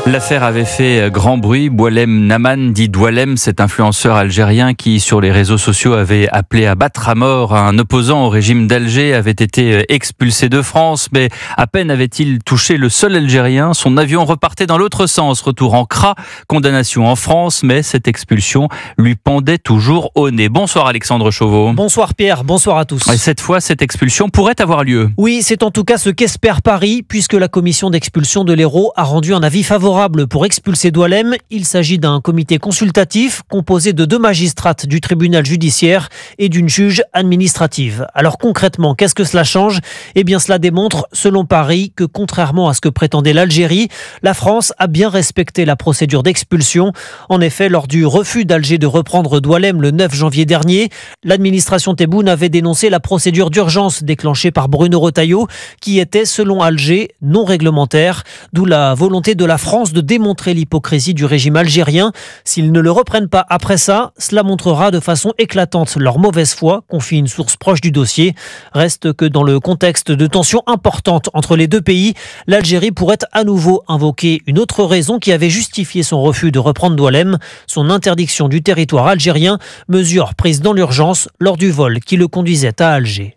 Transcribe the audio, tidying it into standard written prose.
L'affaire avait fait grand bruit. Boualem Naman, dit Doualem, cet influenceur algérien qui, sur les réseaux sociaux, avait appelé à battre à mort un opposant au régime d'Alger, avait été expulsé de France. Mais à peine avait-il touché le sol algérien, son avion repartait dans l'autre sens. Retour en CRA, condamnation en France, mais cette expulsion lui pendait toujours au nez. Bonsoir Alexandre Chauveau. Bonsoir Pierre, bonsoir à tous. Et cette fois, cette expulsion pourrait avoir lieu. Oui, c'est en tout cas ce qu'espère Paris, puisque la commission d'expulsion de l'Hérault a rendu un avis favorable pour expulser Doualem. Il s'agit d'un comité consultatif composé de 2 magistrates du tribunal judiciaire et d'une juge administrative. Alors concrètement, qu'est-ce que cela change ? Eh bien cela démontre, selon Paris, que contrairement à ce que prétendait l'Algérie, la France a bien respecté la procédure d'expulsion. En effet, lors du refus d'Alger de reprendre Doualem le 9 janvier dernier, l'administration Tebboune avait dénoncé la procédure d'urgence déclenchée par Bruno Retailleau, qui était, selon Alger, non réglementaire, d'où la volonté de la France de démontrer l'hypocrisie du régime algérien. S'ils ne le reprennent pas après ça, cela montrera de façon éclatante leur mauvaise foi, confie une source proche du dossier. Reste que dans le contexte de tensions importantes entre les deux pays, l'Algérie pourrait à nouveau invoquer une autre raison qui avait justifié son refus de reprendre Doualem, son interdiction du territoire algérien, mesure prise dans l'urgence lors du vol qui le conduisait à Alger.